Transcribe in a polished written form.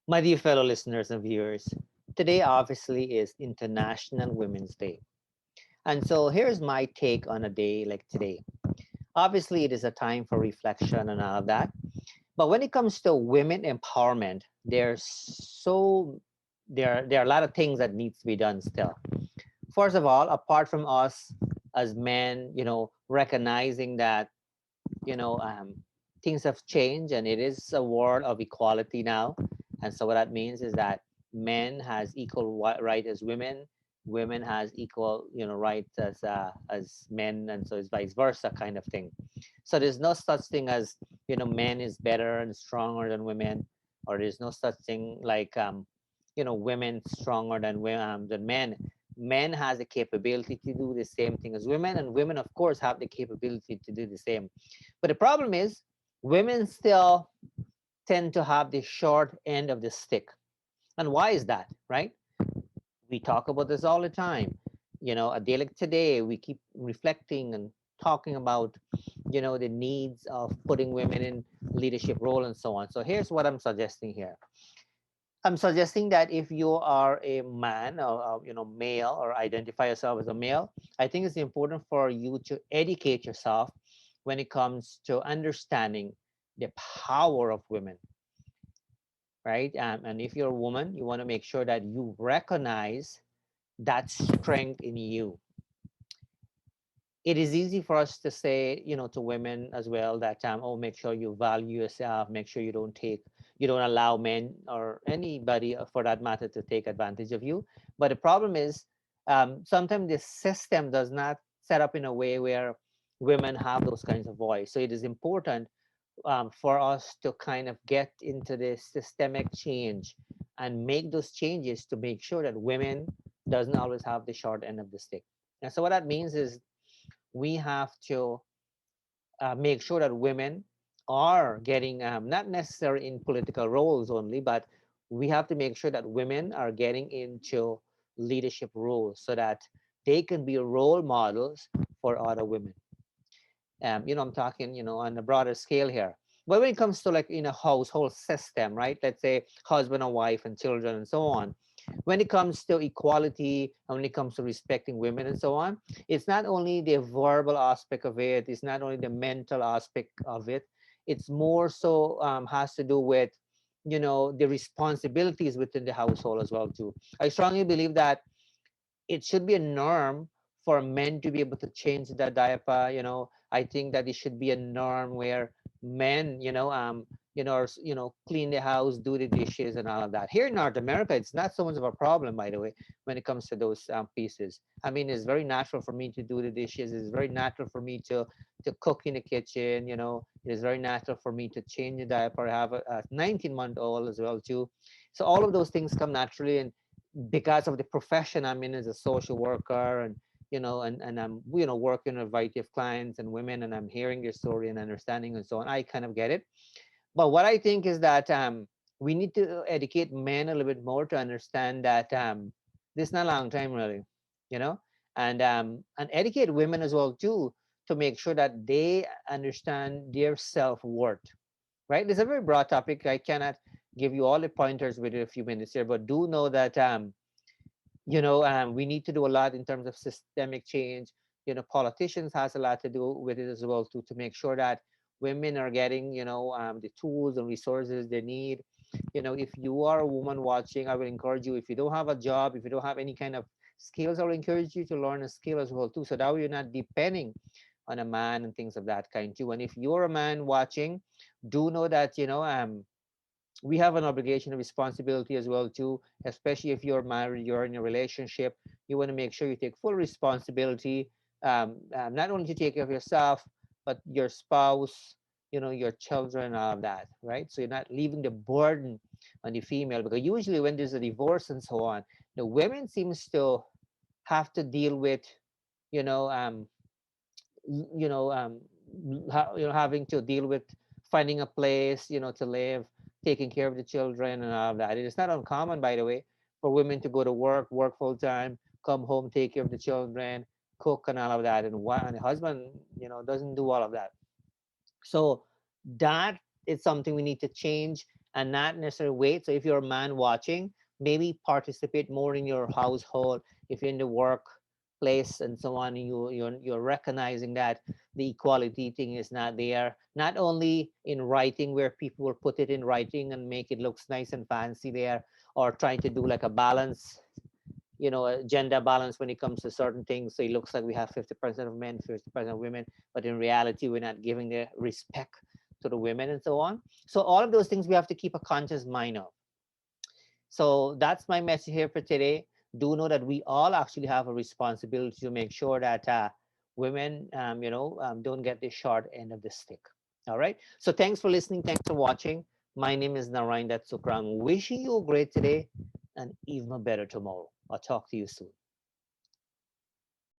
My dear fellow listeners and viewers, today obviously is International Women's Day. And so here's my take on a day like today. Obviously, it is a time for reflection and all of that. But when it comes to women empowerment, there are a lot of things that needs to be done still. First of all, apart from us as men, recognizing that you know um, things have changed and it is a world of equality now, and so what that means is that men has equal right as women, women has equal right as men, and so it's vice versa kind of thing. So there's no such thing as men is better and stronger than women, or there's no such thing like women stronger than men. Men has the capability to do the same thing as women, and women of course have the capability to do the same. But the problem is women still tend to have the short end of the stick. And why is that, right? We talk about this all the time. A day like today, we keep reflecting and talking about, the needs of putting women in leadership role and so on. So here's what I'm suggesting here. I'm suggesting that if you are a man or male, or identify yourself as a male, I think it's important for you to educate yourself when it comes to understanding the power of women, right? And if you're a woman, you want to make sure that you recognize that strength in you. It is easy for us to say, to women as well, that oh, make sure you value yourself, make sure you don't allow men or anybody for that matter to take advantage of you. But the problem is, sometimes the system does not set up in a way where women have those kinds of voice. So it is important for us to kind of get into this systemic change and make those changes to make sure that women doesn't always have the short end of the stick. And so what that means is we have to make sure that women are getting, not necessarily in political roles only, but we have to make sure that women are getting into leadership roles so that they can be role models for other women. I'm talking, on a broader scale here. But when it comes to like in a household system, right? Let's say husband and wife and children and so on. When it comes to equality and when it comes to respecting women and so on, it's not only the verbal aspect of it, it's not only the mental aspect of it, it's more so has to do with the responsibilities within the household as well too. I strongly believe that it should be a norm for men to be able to change the diaper. I think that it should be a norm where men clean the house, do the dishes and all of that. Here in North America, it's not so much of a problem, by the way, when it comes to those pieces. I mean, it's very natural for me to do the dishes. It's very natural for me to cook in the kitchen. It is very natural for me to change the diaper. I have a 19-month-old as well too. So all of those things come naturally, and because of the profession I'm in as a social worker, and and I'm working with a variety of clients and women, and I'm hearing their story and understanding and so on, I kind of get it. But what I think is that we need to educate men a little bit more to understand that this is not a long time really, you know and educate women as well too, to make sure that they understand their self-worth, right? It's a very broad topic. I cannot give you all the pointers within a few minutes here, but do know that we need to do a lot in terms of systemic change. Politicians has a lot to do with it as well too, to make sure that women are getting the tools and resources they need. If you are a woman watching, I will encourage you, if you don't have a job, if you don't have any kind of skills, I will encourage you to learn a skill as well too, so that way you're not depending on a man and things of that kind too. And if you're a man watching, do know that we have an obligation and responsibility as well too, especially if you're married, you're in a relationship. You want to make sure you take full responsibility, not only to take care of yourself, but your spouse, your children, all of that, right? So you're not leaving the burden on the female, because usually when there's a divorce and so on, the women seems to have to deal with you know um, having to deal with finding a place, to live, taking care of the children and all of that. It is not uncommon, by the way, for women to go to work full time, come home, take care of the children, cook and all of that, and and the husband, doesn't do all of that. So that is something we need to change. and not necessarily wait. So if you're a man watching, maybe participate more in your household. If you're in the workplace and so on, you're recognizing that the equality thing is not there. Not only in writing, where people will put it in writing and make it looks nice and fancy there, or trying to do like a balance, a gender balance when it comes to certain things. So it looks like we have 50% of men, 50% of women, but in reality, we're not giving the respect to the women and so on. So all of those things we have to keep a conscious mind of. So that's my message here for today. Do know that we all actually have a responsibility to make sure that women, don't get the short end of the stick. All right. So thanks for listening. Thanks for watching. My name is Narine Dat Sookram. Wishing you a great today and even a better tomorrow. I'll talk to you soon.